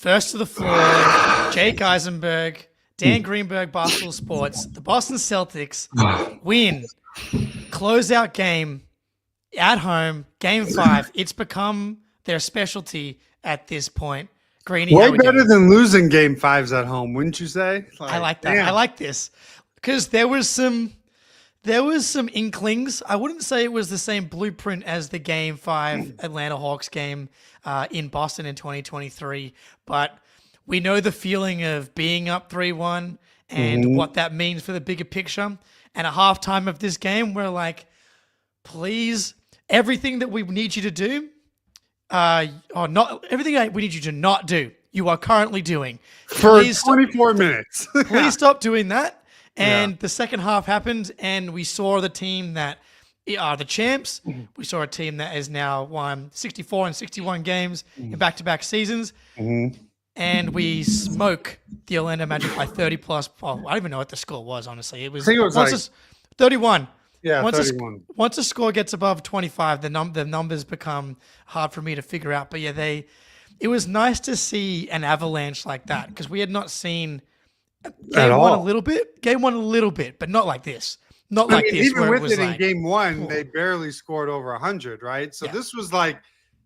first to the floor, Jake Eisenberg, Dan Greenberg, Barstool Sports, the Boston Celtics win, closeout game at home, game 5. It's become their specialty at this point. Greeny, way better than losing game 5s at home, wouldn't you say? I like that. Damn. I like this because there was some inklings. I wouldn't say it was the same blueprint as the game 5 Atlanta Hawks game in Boston in 2023, but we know the feeling of being up 3-1 and what that means for the bigger picture. And at halftime of this game, we're like, please, everything that we need you to do, everything that we need you to not do, you are currently doing. For 24 minutes. Please stop doing that. And the second half happened, and we saw the team that are the champs. We saw a team that has now won 64 and 61 games in back-to-back seasons. And we smoke the Orlando Magic by 30 plus. Oh, I don't even know what the score was, honestly. I think it was like 31. Yeah, once 31. Once a score gets above 25, the numbers become hard for me to figure out. But yeah, it was nice to see an avalanche like that because we had not seen game one a little bit, but not like this. Not like this. Even with it in game 1, they barely scored over 100, right? So this was the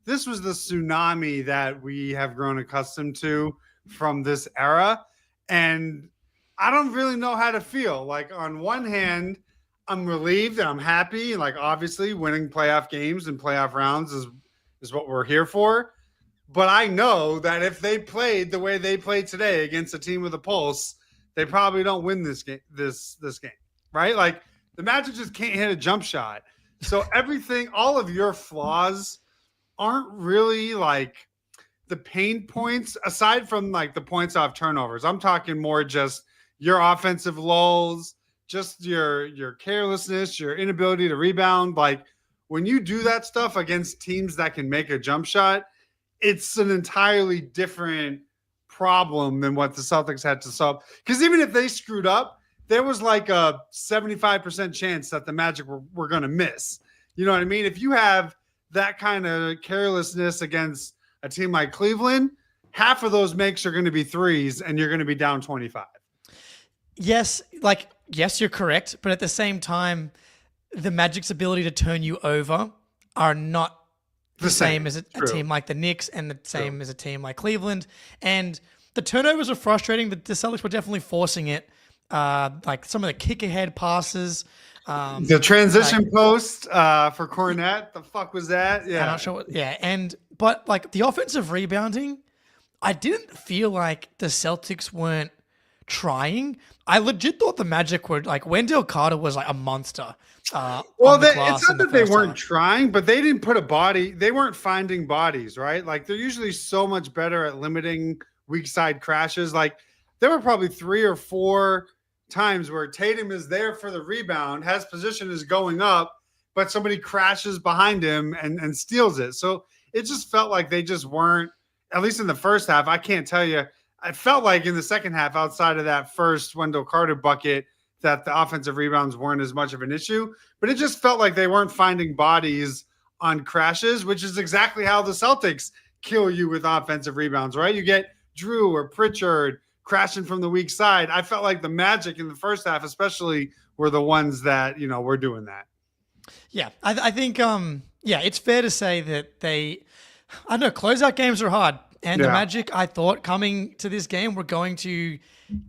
tsunami that we have grown accustomed to from this era. And I don't really know how to feel. Like, on one hand, I'm relieved and I'm happy. Like, obviously, winning playoff games and playoff rounds is what we're here for. But I know that if they played the way they played today against a team with a pulse, they probably don't win this game, this game, right? Like, the Magic just can't hit a jump shot. So everything, all of your flaws aren't really like the pain points aside from like the points off turnovers. I'm talking more just your offensive lulls, just your carelessness, your inability to rebound. Like, when you do that stuff against teams that can make a jump shot, it's an entirely different problem than what the Celtics had to solve. Because even if they screwed up, there was like a 75% chance that the Magic were going to miss. You know what I mean? If you have that kind of carelessness against a team like Cleveland, half of those makes are going to be threes and you're going to be down 25. Yes, you're correct. But at the same time, the Magic's ability to turn you over are not the same as a team like the Knicks and the same as a team like Cleveland. And the turnovers are frustrating. The Celtics were definitely forcing it. Like some of the kick ahead passes. The transition post for Cornette. The fuck was that? Yeah. I'm not sure. But like the offensive rebounding, I didn't feel like the Celtics weren't trying. I legit thought the Magic were like Wendell Carter was like a monster. It's not that they weren't trying, but they didn't put a body. They weren't finding bodies, right? Like, they're usually so much better at limiting weak side crashes. Like, there were probably 3 or 4 times where Tatum is there for the rebound, has position, is going up, but somebody crashes behind him and steals it. So it just felt like they just weren't, at least in the first half. I can't tell you. I felt like in the second half, outside of that first Wendell Carter bucket, that the offensive rebounds weren't as much of an issue, but it just felt like they weren't finding bodies on crashes, which is exactly how the Celtics kill you with offensive rebounds, right? You get Drew or Pritchard crashing from the weak side. I felt like the Magic in the first half, especially, were the ones that, were doing that. Yeah, I think, it's fair to say that closeout games are hard. And the Magic, I thought, coming to this game, were going to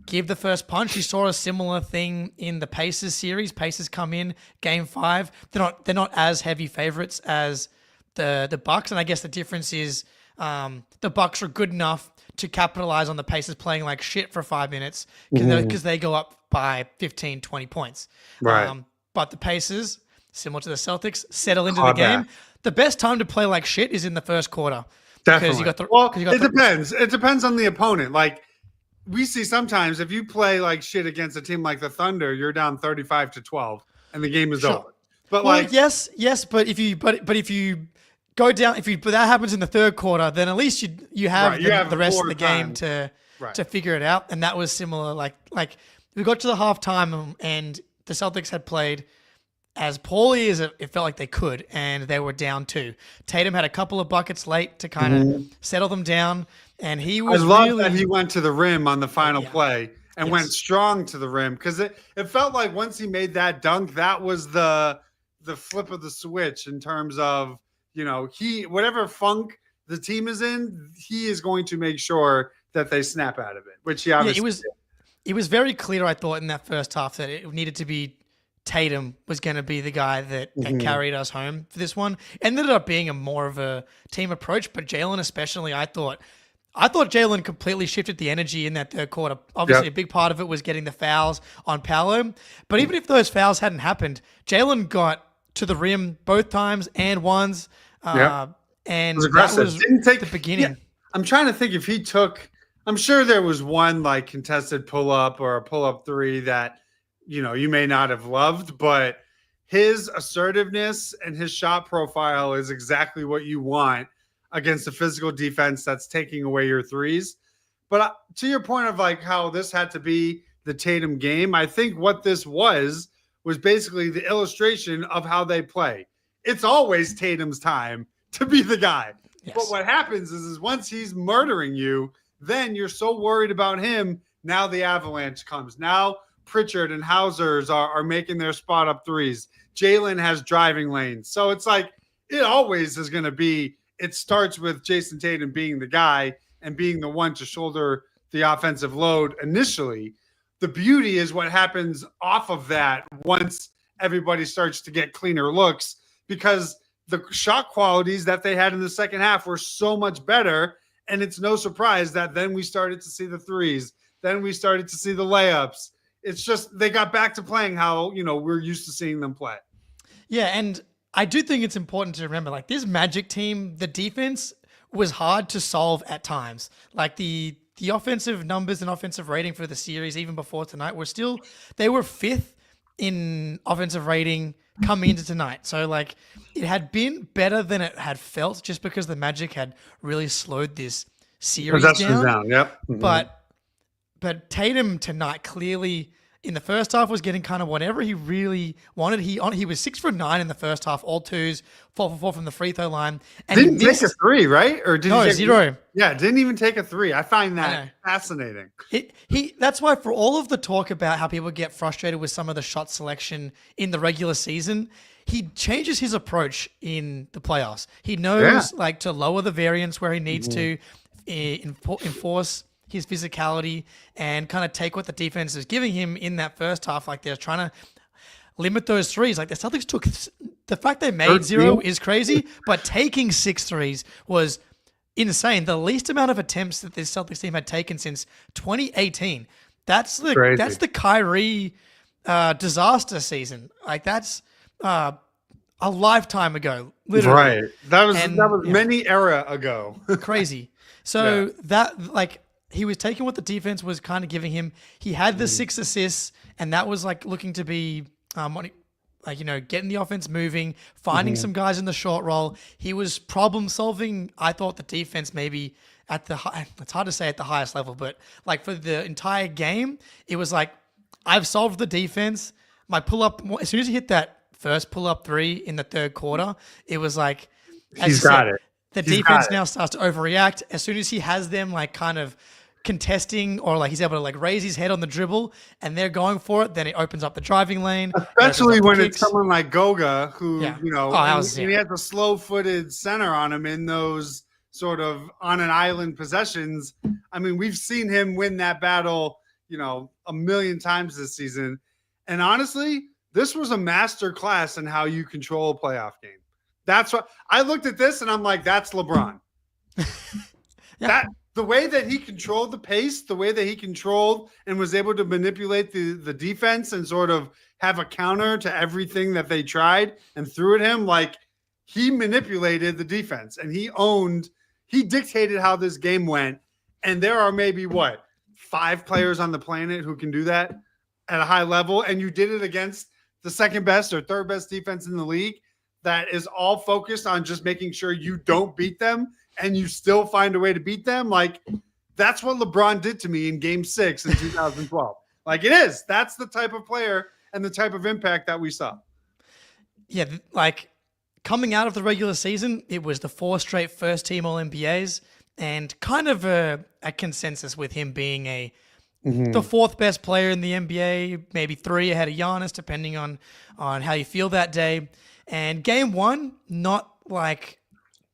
give the first punch. You saw a similar thing in the Pacers series. Pacers come in game 5. They're not as heavy favorites as the Bucks, and I guess the difference is the Bucks are good enough to capitalize on the Pacers playing like shit for 5 minutes because they go up by 15, 20 points. Right. But the Pacers, similar to the Celtics, settle into the game. The best time to play like shit is in the first quarter. Definitely. It depends. It depends on the opponent. Like, we see sometimes if you play like shit against a team like the Thunder, you're down 35-12 and the game is over. But yes, but if you go down, but that happens in the third quarter, then at least you have the rest of the game to figure it out. And that was similar. Like we got to the halftime and the Celtics had played as poorly as it felt like they could, and they were down 2. Tatum had a couple of buckets late to kind of settle them down. And he I was love really that he went to the rim on the final play and went Yes. strong to the rim, because it felt like once he made that dunk, that was the flip of the switch in terms of, whatever funk the team is in, he is going to make sure that they snap out of it, which he obviously did. It was very clear, I thought, in that first half that it needed to be Tatum was going to be the guy that carried us home for this one. Ended up being more of a team approach, but Jaylen especially, I thought Jaylen completely shifted the energy in that third quarter. Obviously, a big part of it was getting the fouls on Paolo. But even if those fouls hadn't happened, Jaylen got to the rim both times and ones. And it was aggressive. That was Didn't take the beginning. Yeah, I'm trying to think if he took – I'm sure there was one like contested pull-up or a pull-up three that, you may not have loved, but his assertiveness and his shot profile is exactly what you want against a physical defense that's taking away your threes. But to your point of like how this had to be the Tatum game, I think what this was basically the illustration of how they play. It's always Tatum's time to be the guy. Yes. But what happens is once he's murdering you, then you're so worried about him. Now the avalanche comes. Now Pritchard and Hausers are making their spot up threes. Jaylen has driving lanes. So it's like it always is going to be, it starts with Jason Tatum being the guy and being the one to shoulder the offensive load initially. The beauty is what happens off of that once everybody starts to get cleaner looks, because the shot qualities that they had in the second half were so much better. And it's no surprise that then we started to see the threes. Then we started to see the layups. It's just they got back to playing how, we're used to seeing them play. Yeah, and I do think it's important to remember, like, this Magic team, the defense was hard to solve at times. Like, the offensive numbers and offensive rating for the series, even before tonight, they were fifth in offensive rating coming into tonight. So, like, it had been better than it had felt just because the Magic had really slowed this series down. Yep. Mm-hmm. But Tatum tonight clearly in the first half was getting kind of whatever he really wanted. He was 6 for 9 in the first half, all twos, 4 for 4 from the free throw line. And didn't take a three, right? Or did he 0. Yeah, didn't even take a three. I find that fascinating. That's why, for all of the talk about how people get frustrated with some of the shot selection in the regular season, he changes his approach in the playoffs. He knows to lower the variance where he needs to, enforce his physicality and kind of take what the defense is giving him in that first half. Like, they're trying to limit those threes. Like, the Celtics took the fact they made 0 is crazy, but taking 6 threes was insane. The least amount of attempts that this Celtics team had taken since 2018. That's the Kyrie disaster season. Like, that's a lifetime ago, literally. Right. That was many era ago. Crazy. So that, like, he was taking what the defense was kind of giving him. He had the 6 assists, and that was like looking to be, getting the offense moving, finding some guys in the short roll. He was problem solving. I thought the defense maybe at it's hard to say at the highest level, but like for the entire game, it was like, I've solved the defense. My pull up, as soon as he hit that first pull up 3 in the third quarter, it was like, he's got it. The defense now starts to overreact. As soon as he has them like kind of contesting, or like he's able to like raise his head on the dribble and they're going for it, then it opens up the driving lane. Especially when it's someone like Goga who, he has a slow-footed center on him in those sort of on an island possessions. I mean, we've seen him win that battle, a million times this season. And honestly, this was a master class in how you control a playoff game. That's what I looked at this and I'm like, that's LeBron. That the way that he controlled the pace, the way that he controlled and was able to manipulate the defense and sort of have a counter to everything that they tried and threw at him, like he manipulated the defense and he dictated how this game went. And there are maybe 5 players on the planet who can do that at a high level. And you did it against the second best or third best defense in the league that is all focused on just making sure you don't beat them and you still find a way to beat them. Like, that's what LeBron did to me in game 6 in 2012. Like, it is. That's the type of player and the type of impact that we saw. Yeah, like coming out of the regular season, it was the 4 straight first team All-NBAs. and kind of a consensus with him being the fourth best player in the NBA, maybe 3 ahead of Giannis, depending on how you feel that day. And game 1, not like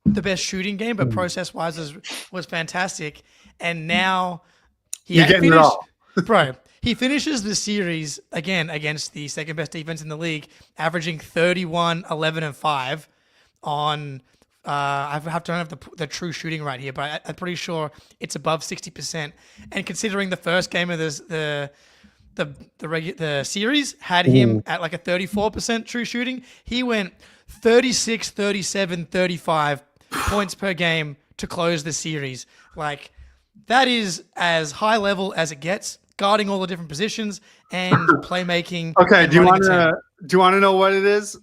the best shooting game, but process-wise was fantastic. And now You're getting it all. Bro, he finishes the series again against the second best defense in the league, averaging 31, 11, and 5 on. I don't have the true shooting right here, but I'm pretty sure it's above 60%. And considering the first game of the series had him at like a 34% true shooting, he went 36, 37, 35 points per game to close the series. Like, that is as high level as it gets, guarding all the different positions and playmaking. Okay, and do you running want to know what it is?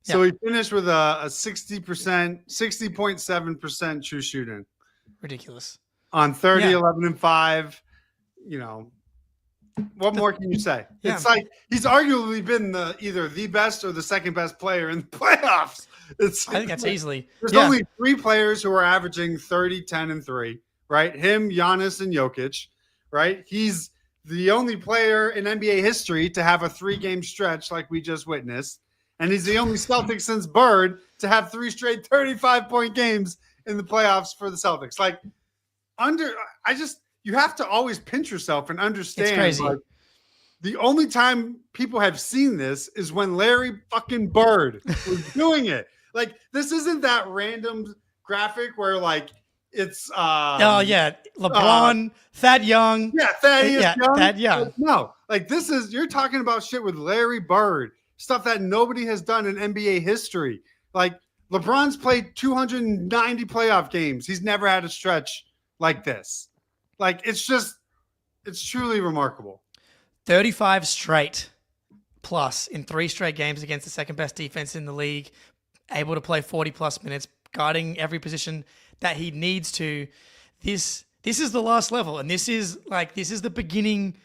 So Yeah. he finished with a 60.7% true shooting Ridiculous. on 30, Yeah. 11, and 5. You know, what more can you say? Yeah. It's like he's arguably been either the best or the second best player in the playoffs. I think that's easily. There's only 3 players who are averaging 30, 10, and 3, right? Him, Giannis, and Jokic, right? He's the only player in NBA history to have a 3-game stretch like we just witnessed. And he's the only Celtic since Bird to have 3 straight 35-point games in the playoffs for the Celtics. Like, you have to always pinch yourself and understand. It's crazy. Like, the only time people have seen this is when Larry fucking Bird was doing it. Like, this isn't that random graphic where like it's LeBron, Thad Young. Yeah, Thaddeus Young. Thad Young. Like, no, like this is you're talking about shit with Larry Bird, stuff that nobody has done in NBA history. Like, LeBron's played 290 playoff games. He's never had a stretch like this. Like, it's truly remarkable. 35 straight plus in 3 straight games against the second best defense in the league, able to play 40 plus minutes, guarding every position that he needs to. This is the last level, and this is the beginning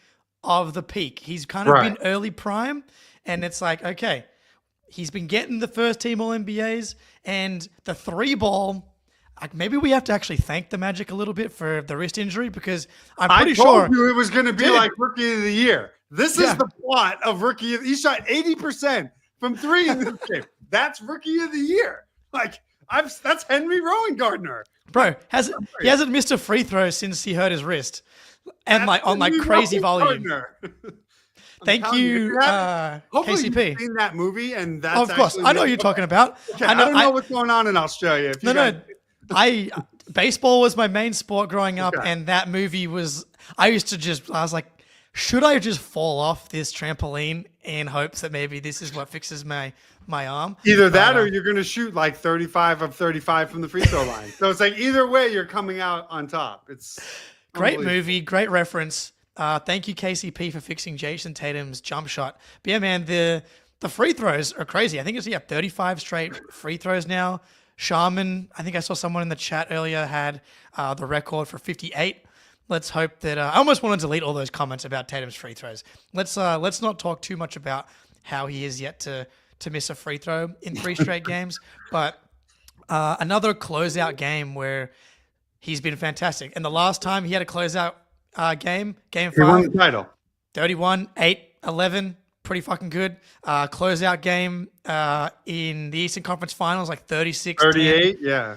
of the peak. He's kind of been early prime, and it's like, okay, he's been getting the first team All NBAs, and the 3-ball. Like, maybe we have to actually thank the Magic a little bit for the wrist injury, because I'm pretty sure I told you it was going to be like Rookie of the Year. This is the plot of Rookie. He shot 80% from 3 in this game. That's Rookie of the Year. Like, that's Henry Rowan Gardner. Bro, he hasn't missed a free throw since he hurt his wrist, and that's on crazy volume. Thank you, hopefully KCP. You've seen that movie, and that's of course I know what you're talking about. Okay, I don't know what's going on in Australia. Baseball was my main sport growing up, and that movie was. I was like, should I just fall off this trampoline in hopes that maybe this is what fixes my arm? Either that, or you're going to shoot like 35 of 35 from the free throw line. So it's like either way, you're coming out on top. It's great movie, great reference. Thank you, KCP, for fixing Jason Tatum's jump shot. But yeah, man, the free throws are crazy. I think it's 35 straight free throws now. Sharman, I think I saw someone in the chat earlier had the record for 58. Let's hope that I almost want to delete all those comments about Tatum's free throws. Let's not talk too much about how he is yet to miss a free throw in 3 straight games. But another closeout game where he's been fantastic. And the last time he had a closeout game 5, he won the title. 31, 8, 11. Pretty fucking good. Closeout game in the Eastern Conference Finals, like 36, 38, 10. Yeah.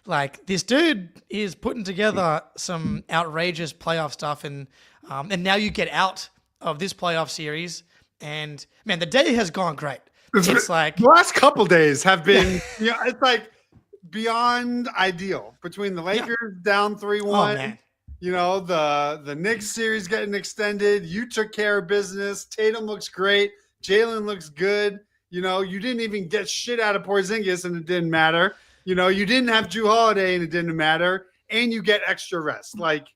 Like, this dude is putting together some outrageous playoff stuff, and now you get out of this playoff series, and man, the day has gone great. It's like the last couple days have been, it's like beyond ideal. Between the Lakers down 3-1, the Knicks series getting extended. You took care of business. Tatum looks great. Jaylen looks good. You didn't even get shit out of Porzingis, and it didn't matter. You didn't have Jrue Holiday, and it didn't matter. And you get extra rest. Like,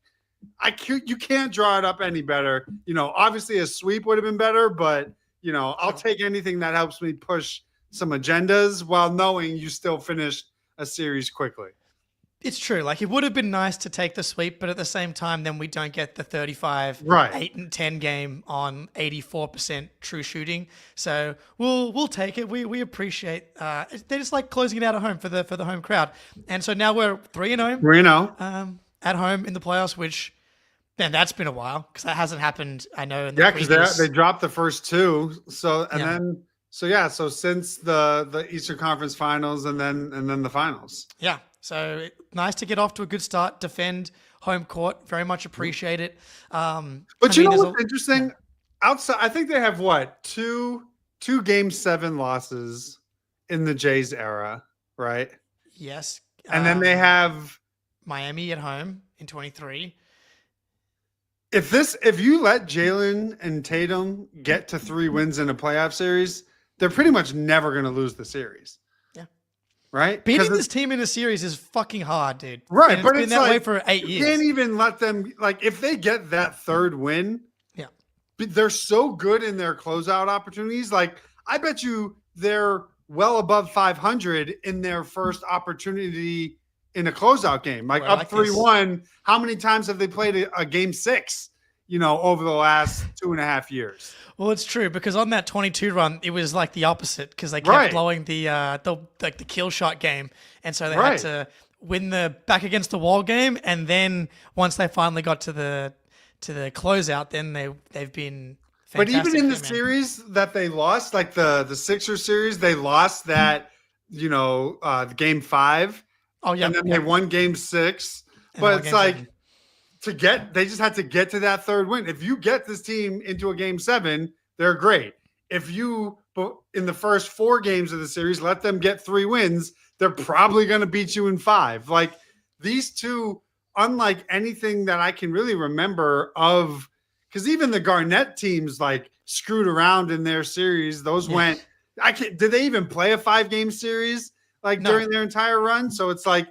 you can't draw it up any better. Obviously a sweep would have been better, but I'll take anything that helps me push some agendas while knowing you still finished a series quickly. It's true. Like, it would have been nice to take the sweep, but at the same time, then we don't get the 35, Right. 8 and 10 game on 84% true shooting. So we'll take it. We appreciate. They just like closing it out at home for the home crowd. And so now we're 3-0. 3-0. At home in the playoffs, which, man, that's been a while because that hasn't happened. I know. In Yeah, because they dropped the first two. So since the Eastern Conference Finals and then the finals. Yeah. So nice to get off to a good start. Defend home court. Very much appreciate it. But you know what's interesting? Yeah. Outside, I think they have two Game 7 losses in the Jays era, right? Yes. And then they have Miami at home in 23. If you let Jaylen and Tatum get to 3 wins in a playoff series, they're pretty much never going to lose the series. Right? Beating this team in a series is fucking hard, dude. Right. And it's been that way for 8 years. You can't even let them, if they get that third win, they're so good in their closeout opportunities. Like, I bet you they're well above 500 in their first opportunity in a closeout game. Like, up 3-1. How many times have they played a Game 6, over the last 2.5 years? Well, it's true because on that 22 run, it was like the opposite because they kept blowing the kill shot game, and so they had to win the back against the wall game, and then once they finally got to the closeout, then they've been fantastic. But even in the series that they lost, like the Sixers series, they lost that Game 5. Oh yeah, and then they won Game 6. But it's like 7. They just had to get to that third win. If you get this team into a Game 7, they're great. If you, in the first 4 games of the series, let them get 3 wins, they're probably going to beat you in 5. Like, these two, unlike anything that I can really remember of, because even the Garnett teams screwed around in their series. Those went. Did they even play a 5-game series during their entire run? So it's like,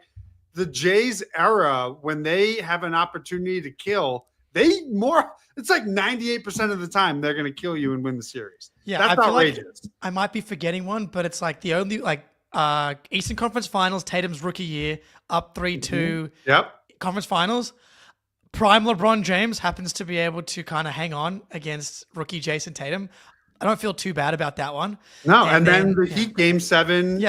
the Jays era, when they have an opportunity to kill, it's like 98% of the time they're going to kill you and win the series. Yeah, that's outrageous. Like I might be forgetting one, but it's like the only Eastern Conference Finals, Tatum's rookie year, up 3-2. Yep. Conference Finals. Prime LeBron James happens to be able to kind of hang on against rookie Jason Tatum. I don't feel too bad about that one. No, and then the Heat Game 7,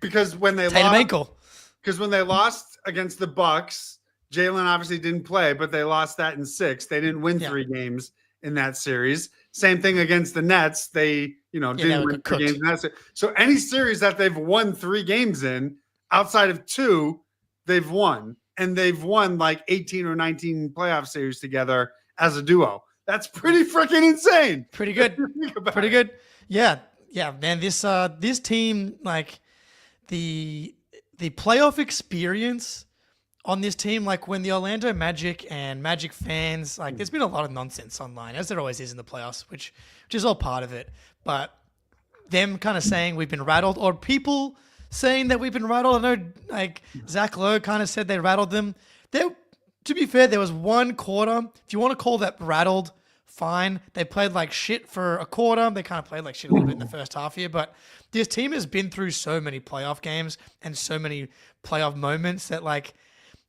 because when they Tatum lost, ankle. Because when they lost against the Bucks, Jaylen obviously didn't play, but they lost that in 6. They didn't win 3 games in that series. Same thing against the Nets. They, didn't win 3 games in that series. So any series that they've won 3 games in, outside of 2, they've won. And they've won 18 or 19 playoff series together as a duo. That's pretty freaking insane. Pretty good. Pretty good. Yeah. Yeah, man. This team, the playoff experience on this team, when the Orlando Magic and Magic fans, there's been a lot of nonsense online, as there always is in the playoffs, which is all part of it. But them kind of saying we've been rattled, or people saying that we've been rattled. I know, Zach Lowe kind of said they rattled them. To be fair, there was one quarter. If you want to call that rattled, fine. They played like shit for a quarter. They kind of played like shit a little bit in the first half here, but this team has been through so many playoff games and so many playoff moments that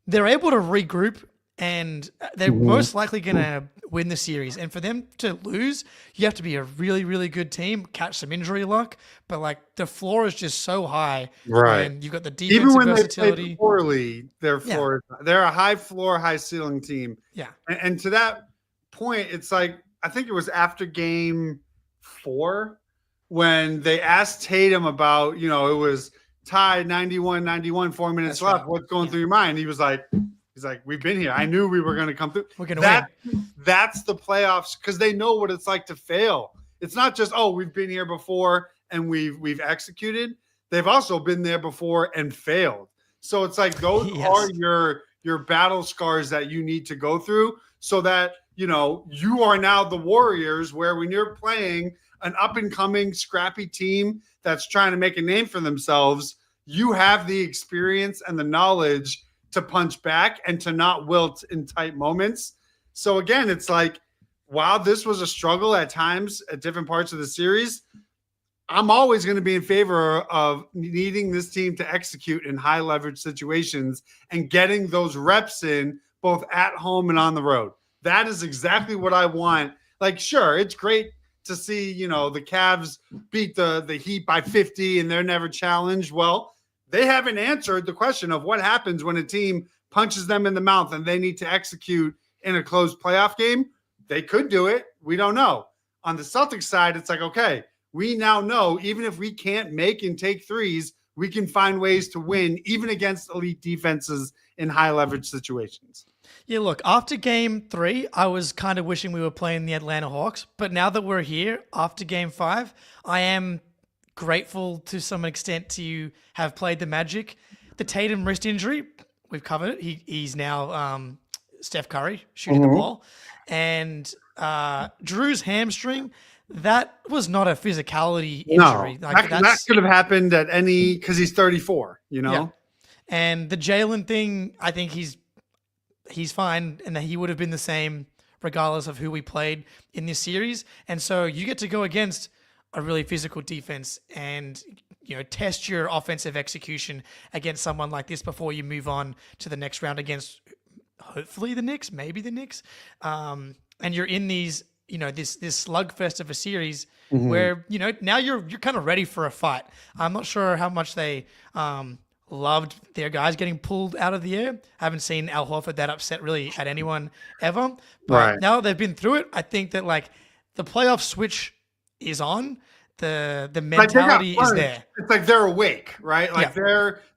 they're able to regroup, and they're most likely going to win the series. And for them to lose, you have to be a really, really good team, catch some injury luck, but the floor is just so high. Right. And you've got the defensive even when versatility. They play poorly, their floor, they're a high floor, high ceiling team. Yeah. And to that point, it's I think it was after Game 4 when they asked Tatum about, it was tied 91, 4 minutes left. Right. What's going through your mind? He's like, we've been here. I knew we were going to come through. We're going to win. That's the playoffs, because they know what it's like to fail. It's not just, we've been here before and we've executed. They've also been there before and failed. So it's those are your battle scars that you need to go through, so that, you are now the Warriors, where when you're playing an up-and-coming scrappy team that's trying to make a name for themselves, you have the experience and the knowledge to punch back and to not wilt in tight moments. So again, it's while this was a struggle at times at different parts of the series, I'm always going to be in favor of needing this team to execute in high leverage situations and getting those reps in both at home and on the road. That is exactly what I want. Like, sure, it's great to see, the Cavs beat the Heat by 50 and they're never challenged. Well, they haven't answered the question of what happens when a team punches them in the mouth and they need to execute in a closed playoff game. They could do it. We don't know. On the Celtics side, it's like, okay, we now know even if we can't make and take threes, we can find ways to win even against elite defenses in high leverage situations. Yeah, look, after game 3, I was kind of wishing we were playing the Atlanta Hawks. But now that we're here, after game 5, I am grateful to some extent to have played the Magic. The Tatum wrist injury, we've covered it. He's now Steph Curry shooting the ball. And Drew's hamstring, that was not a physicality injury. No, that could have happened at any, because he's 34, Yeah. And the Jaylen thing, I think he's fine, and that he would have been the same regardless of who we played in this series. And so you get to go against a really physical defense and test your offensive execution against someone like this before you move on to the next round against hopefully the Knicks, maybe the Knicks. And you're in these this slugfest of a series where now you're kind of ready for a fight. I'm not sure how much they loved their guys getting pulled out of the air. I haven't seen Al Horford that upset really at anyone ever. But now that they've been through it, I think that the playoff switch is on. The mentality is there. It's like they're awake, right? Like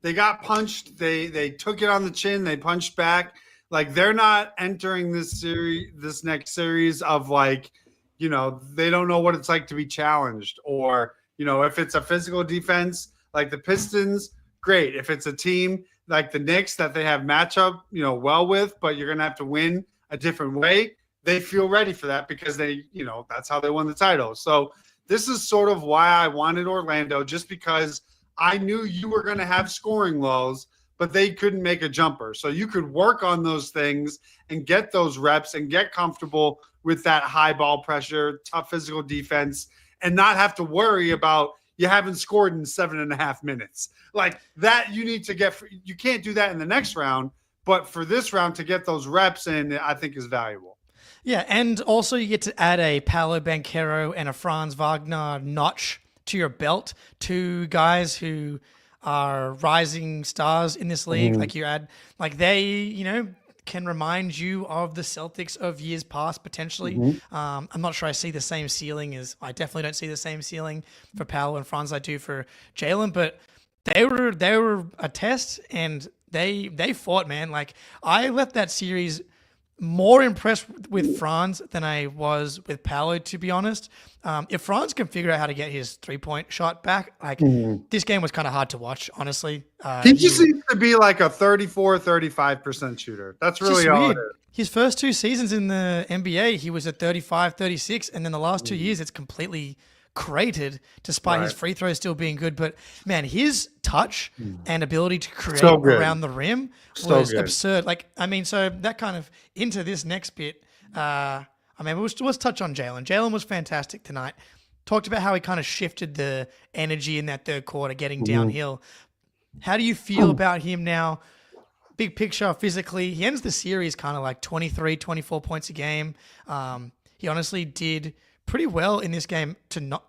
they got punched. They took it on the chin. They punched back. Like they're not entering this next series of they don't know what it's like to be challenged, or if it's a physical defense like the Pistons. Great. If it's a team like the Knicks that they have matchup, well with, but you're going to have to win a different way, they feel ready for that because they, that's how they won the title. So this is sort of why I wanted Orlando, just because I knew you were going to have scoring lulls, but they couldn't make a jumper. So you could work on those things and get those reps and get comfortable with that high ball pressure, tough physical defense, and not have to worry about you haven't scored in 7.5 minutes. Like that you need to get – you can't do that in the next round, but for this round to get those reps in, I think is valuable. Yeah, and also you get to add a Paolo Banchero and a Franz Wagner notch to your belt, 2 guys who are rising stars in this league. Like you add – they, can remind you of the Celtics of years past, potentially. I'm not sure I see the same ceiling I definitely don't see the same ceiling for Paolo and Franz I do for Jaylen, but they were a test and they fought, man. Like I left that series more impressed with Franz than I was with Paolo, to be honest. If Franz can figure out how to get his 3-point shot back, this game was kind of hard to watch, honestly. He just seems to be like a 34-35% shooter. That's really all weird. it is. His first 2 seasons in the NBA, he was at 35, 36, and then the last 2 years, it's completely crated, despite his free throws still being good. But man, his touch and ability to create around the rim was absurd. So that kind of into this next bit. Let's touch on Jaylen. Jaylen was fantastic tonight. Talked about how he kind of shifted the energy in that third quarter, getting downhill. How do you feel about him now? Big picture, physically, he ends the series kind of like 23, 24 points a game. He honestly did pretty well in this game.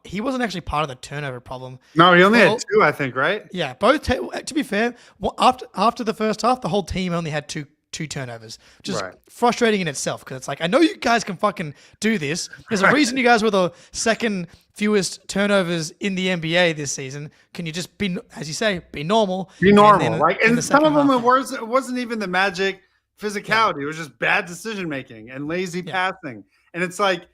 He wasn't actually part of the turnover problem. No, he only had 2, I think, right? Yeah, both. To be fair, after the first half, the whole team only had two turnovers, which is frustrating in itself, because it's like, I know you guys can fucking do this. There's a reason you guys were the second fewest turnovers in the NBA this season. Can you just be, as you say, be normal? Be normal. And some of them, it wasn't even the Magic physicality. It was just bad decision making and lazy passing. And it's like,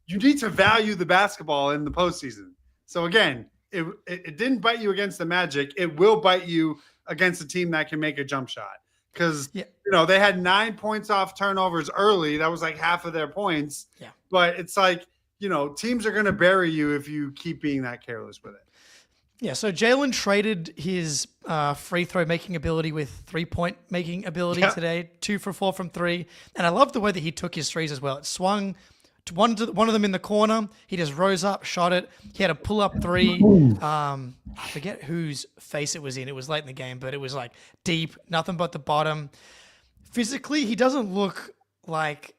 you need to value the basketball in the postseason. So again, it didn't bite you against the Magic. It will bite you against a team that can make a jump shot. Because, they had 9 points off turnovers early. That was like half of their points. Yeah. But it's like, teams are going to bury you if you keep being that careless with it. Yeah, so Jaylen traded his free throw making ability with 3-point making ability today, 2 for 4 from 3. And I love the way that he took his threes as well. It swung One of them in the corner. He just rose up, shot it. He had a pull-up three. I forget whose face it was in. It was late in the game, but it was like deep, nothing but the bottom. Physically, he doesn't look like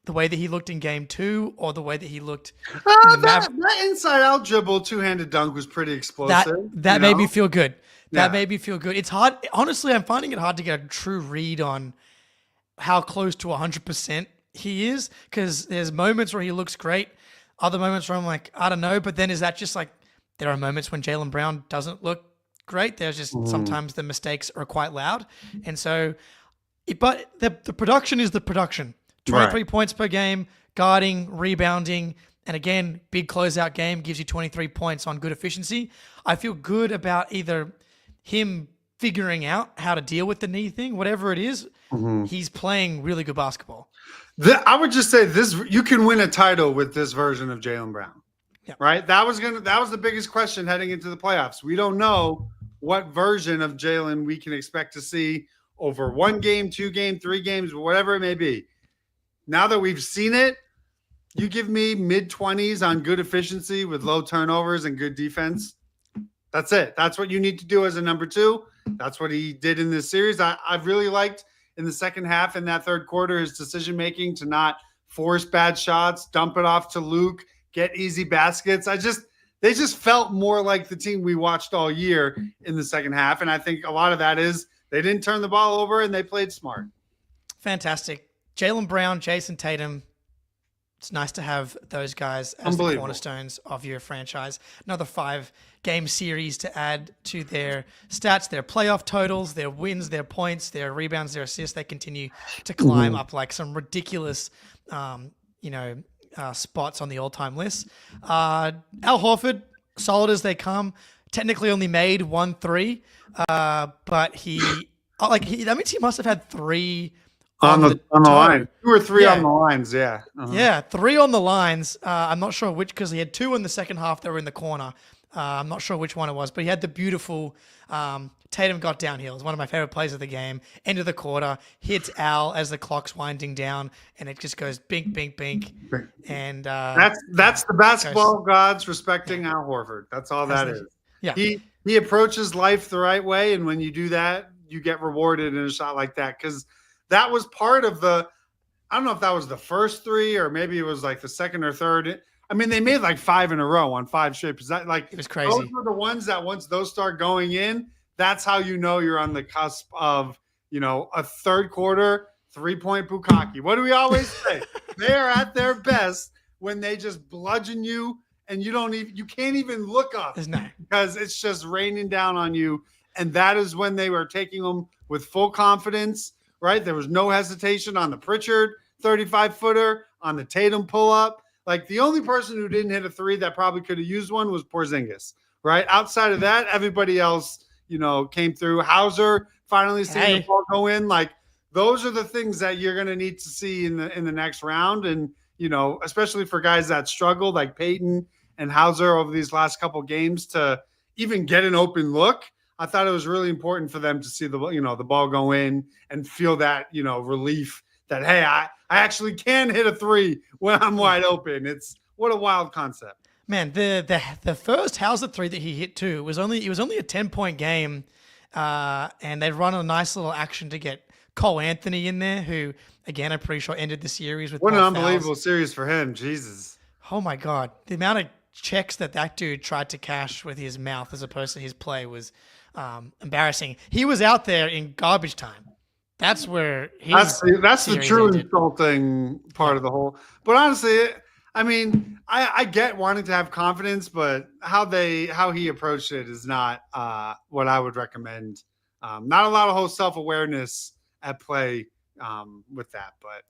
the way that he looked in game 2 or the way that he looked in the that inside-out dribble, two-handed dunk was pretty explosive. That made me feel good. That made me feel good. It's hard. Honestly, I'm finding it hard to get a true read on how close to 100% he is, because there's moments where he looks great, other moments where I'm like, I don't know. But then is that just like there are moments when Jaylen Brown doesn't look great? There's just sometimes the mistakes are quite loud. And so, but the production is the production. 23 points per game, guarding, rebounding, and again, big closeout game gives you 23 points on good efficiency. I feel good about either him figuring out how to deal with the knee thing, whatever it is. He's playing really good basketball. I would just say this: you can win a title with this version of Jaylen Brown, right? That was the biggest question heading into the playoffs. We don't know what version of Jaylen we can expect to see over 1 game, 2 game, 3 games, whatever it may be. Now that we've seen it, you give me mid-20s on good efficiency with low turnovers and good defense. That's it. That's what you need to do as a number 2. That's what he did in this series. I've really liked in the second half, in that third quarter, his decision-making to not force bad shots, dump it off to Luke, get easy baskets. They just felt more like the team we watched all year in the second half. And I think a lot of that is they didn't turn the ball over and they played smart. Fantastic. Jaylen Brown, Jason Tatum. It's nice to have those guys as the cornerstones of your franchise. Another 5-game series to add to their stats, their playoff totals, their wins, their points, their rebounds, their assists. They continue to climb up like some ridiculous, spots on the all-time list. Al Horford, solid as they come. Technically only made 1 3, but that means he must have had 3 on the line. 2 or 3 on the lines, yeah. Yeah, 3 on the lines. I'm not sure which, because he had 2 in the second half that were in the corner. I'm not sure which one it was, but he had the beautiful Tatum got downhill. It's one of my favorite plays of the game. End of the quarter, hits Al as the clock's winding down, and it just goes bink, bink, bink. And that's the basketball gods respecting Al Horford. That's all that is. Yeah, he approaches life the right way, and when you do that, you get rewarded in a shot like that, because that was part of I don't know if that was the first 3 or maybe it was like the second or third. I mean, they made like 5 in a row on 5 straight. It was crazy. Those were the ones that once those start going in, that's how you know you're on the cusp of, a third quarter 3-point bukkake. What do we always say? They are at their best when they just bludgeon you and you can't even look up because it's just raining down on you. And that is when they were taking them with full confidence. Right? There was no hesitation on the Pritchard 35-footer, on the Tatum pull-up. Like, the only person who didn't hit a 3 that probably could have used one was Porzingis, right? Outside of that, everybody else, came through. Hauser finally seeing the ball go in. Like, those are the things that you're going to need to see in the next round. And, especially for guys that struggled, like Peyton and Hauser over these last couple games, to even get an open look. I thought it was really important for them to see the ball go in and feel that, relief that, hey, I actually can hit a 3 when I'm wide open. What a wild concept. Man, the first Hauser 3 that he hit too was only a 10-point game, and they'd run a nice little action to get Cole Anthony in there, who again I'm pretty sure ended the series with. What an unbelievable series for him, Jesus! Oh my God, the amount of checks that dude tried to cash with his mouth as opposed to his play was embarrassing. He was out there in garbage time. That's where that's the true insulting part of the whole. But honestly, I mean, I get wanting to have confidence, but how he approached it is not what I would recommend. Not a lot of whole self-awareness at play with that, but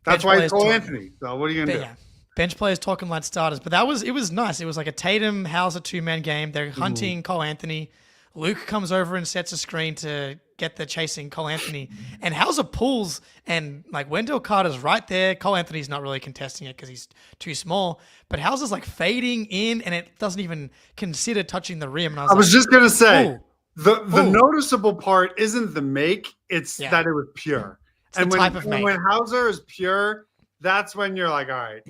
that's why it's Cole Anthony. So what are you gonna do? Yeah. Bench players talking like starters, but it was nice. It was like a Tatum Hauser 2-man game. They're hunting Cole Anthony. Luke comes over and sets a screen to get the chasing Cole Anthony, and Hauser pulls, and like Wendell Carter's right there. Cole Anthony's not really contesting it because he's too small, but Hauser's like fading in, and it doesn't even consider touching the rim. And I was just gonna say the noticeable part isn't the make; it's that it was pure. It's and when Hauser is pure, that's when you're like, all right,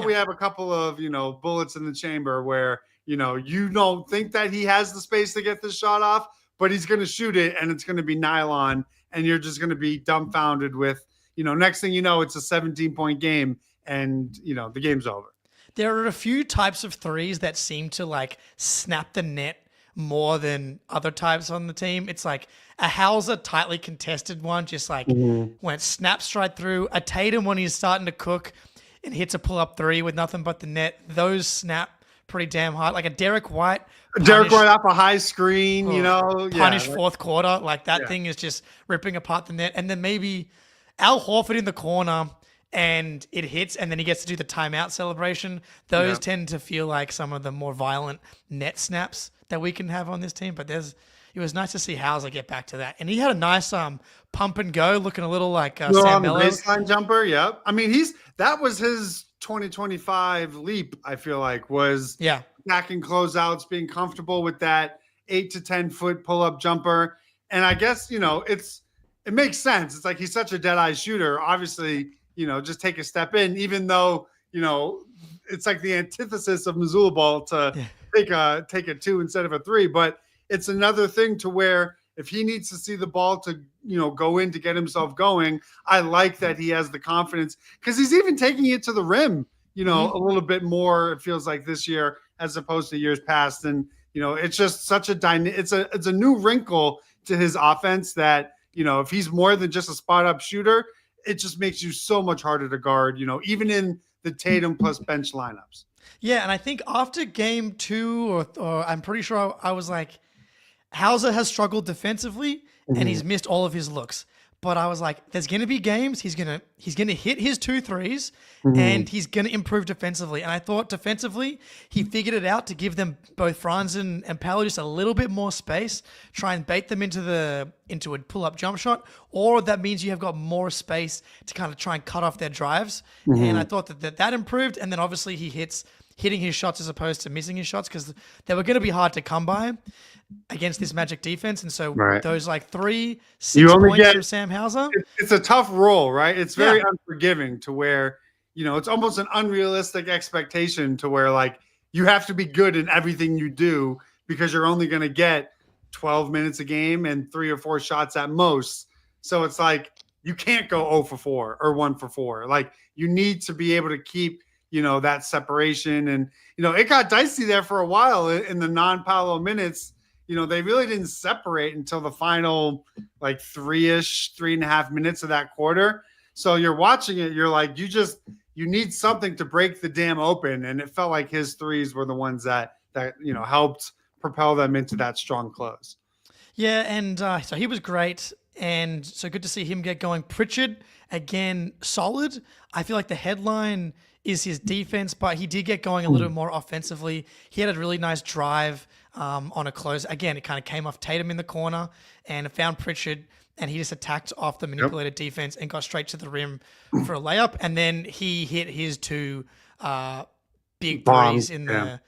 we have a couple of, bullets in the chamber where, you don't think that he has the space to get this shot off, but he's going to shoot it and it's going to be nylon and you're just going to be dumbfounded with, next thing you know, it's a 17-point game and, the game's over. There are a few types of threes that seem to like snap the net more than other types on the team. It's like a Hauser tightly contested one, just like when it snaps right through. A Tatum when he's starting to cook and hits a pull-up three with nothing but the net. Those snap pretty damn hard. Like a Derek White off a high screen, punish fourth quarter. Like that thing is just ripping apart the net. And then maybe Al Horford in the corner and it hits and then he gets to do the timeout celebration. Those tend to feel like some of the more violent net snaps that we can have on this team. But it was nice to see Hauser get back to that. And he had a nice pump and go, looking a little like Sam Melo. Baseline jumper, yep. I mean, that was his 2025 leap, I feel like, was attacking closeouts, being comfortable with that 8 to 10 foot pull-up jumper. And I guess, it makes sense. It's like he's such a dead-eye shooter. Obviously, just take a step in, even though, it's like the antithesis of Missoula ball to take a 2 instead of a 3. But it's another thing to where if he needs to see the ball to, go in to get himself going, I like that he has the confidence because he's even taking it to the rim, a little bit more, it feels like this year as opposed to years past. And, it's just such it's a new wrinkle to his offense that, if he's more than just a spot up shooter, it just makes you so much harder to guard, even in the Tatum plus bench lineups. Yeah. And I think after game 2 or I'm pretty sure I was like, Hauser has struggled defensively and he's missed all of his looks. But I was like, there's going to be games he's going to hit his 2 threes and he's going to improve defensively. And I thought defensively, he figured it out to give them both Franz and Paolo just a little bit more space, try and bait them into a pull-up jump shot, or that means you have got more space to kind of try and cut off their drives. And I thought that improved. And then obviously he hitting his shots as opposed to missing his shots because they were going to be hard to come by against this Magic defense. And so those like 3-6 points from Sam Hauser. It's a tough role, right? It's very unforgiving to where, it's almost an unrealistic expectation to where like you have to be good in everything you do because you're only going to get 12 minutes a game and 3 or 4 shots at most. So it's like you can't go 0 for 4 or 1 for 4. Like you need to be able to keep that separation. And, it got dicey there for a while in the non-Paolo minutes. They really didn't separate until the final like 3.5 minutes of that quarter. So you're watching it. You're like, you need something to break the dam open. And it felt like his threes were the ones that helped propel them into that strong close. Yeah. And so he was great. And so good to see him get going. Pritchard, again, solid. I feel like the headline is his defense, but he did get going a little bit more offensively. He had a really nice drive on a close. Again, it kind of came off Tatum in the corner and it found Pritchard, and he just attacked off the manipulated defense and got straight to the rim for a layup. And then he hit his 2 big threes in the...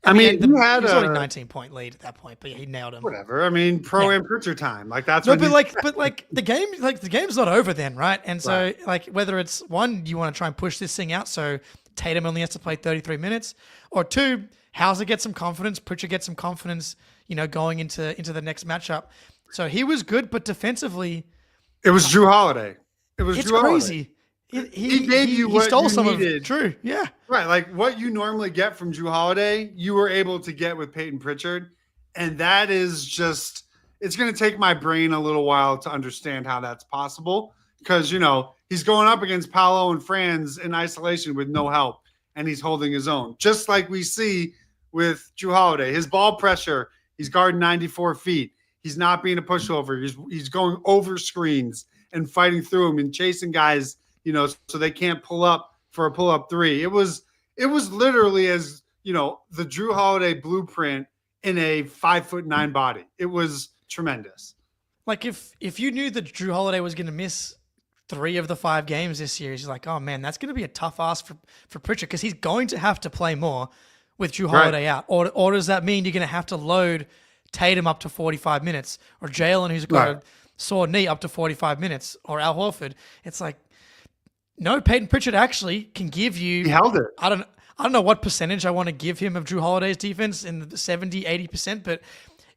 I mean, he was only 19-point lead at that point, but he nailed him. Whatever. I mean, and Pritchard time. Like that's no, but the game's not over then, right? And so like whether it's 1, you want to try and push this thing out so Tatum only has to play 33 minutes, or 2, Hauser gets some confidence, Pritchard gets some confidence, going into the next matchup. So he was good, but defensively, it was Jrue Holiday. It's crazy. He gave you what stole some needed. Of True, yeah. Right, like what you normally get from Jrue Holiday, you were able to get with Peyton Pritchard, and that is just it's going to take my brain a little while to understand how that's possible because he's going up against Paolo and Franz in isolation with no help, and he's holding his own, just like we see with Jrue Holiday. His ball pressure, he's guarding 94 feet. He's not being a pushover. He's going over screens and fighting through them and chasing guys. So they can't pull up for a pull-up 3. It was literally as, the Jrue Holiday blueprint in a 5'9" body. It was tremendous. Like if you knew that Jrue Holiday was going to miss 3 of the 5 games this year, he's like, oh man, that's going to be a tough ask for Pritchard because he's going to have to play more with Jrue Holiday out. Or does that mean you're going to have to load Tatum up to 45 minutes or Jaylen, who's got a sore knee, up to 45 minutes, or Al Horford? It's like, No, Peyton Pritchard actually can give you. He held it. I don't know what percentage I want to give him of Drew Holiday's defense in the 70, 80%, but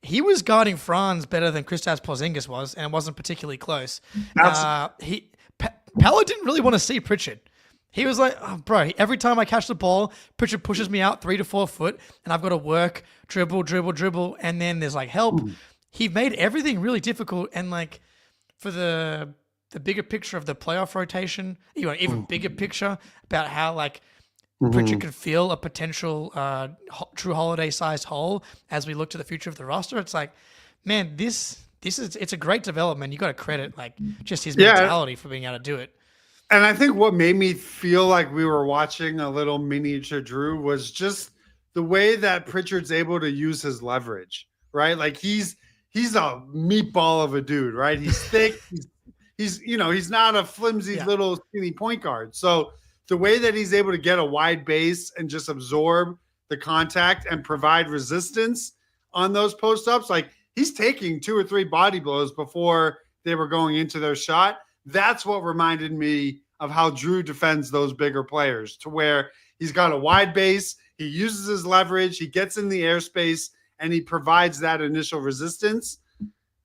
he was guarding Franz better than Kristaps Porzingis was, and it wasn't particularly close. Pella didn't really want to see Pritchard. He was like, oh, bro, every time I catch the ball, Pritchard pushes me out 3 to 4 foot, and I've got to work, dribble, and then there's like help. He made everything really difficult, and like for the bigger picture of the playoff rotation, even bigger picture about how like Pritchard could feel a potential Drew Holiday-sized hole as we look to the future of the roster. It's like, man, it's a great development. You got to credit like just his mentality for being able to do it. And I think what made me feel like we were watching a little miniature Drew was just the way that Pritchard's able to use his leverage, right? Like he's a meatball of a dude, right? He's thick. he's not a flimsy little skinny point guard. So the way that he's able to get a wide base and just absorb the contact and provide resistance on those post-ups, like he's taking 2 or 3 body blows before they were going into their shot. That's what reminded me of how Drew defends those bigger players, to where he's got a wide base, he uses his leverage, he gets in the airspace, and he provides that initial resistance.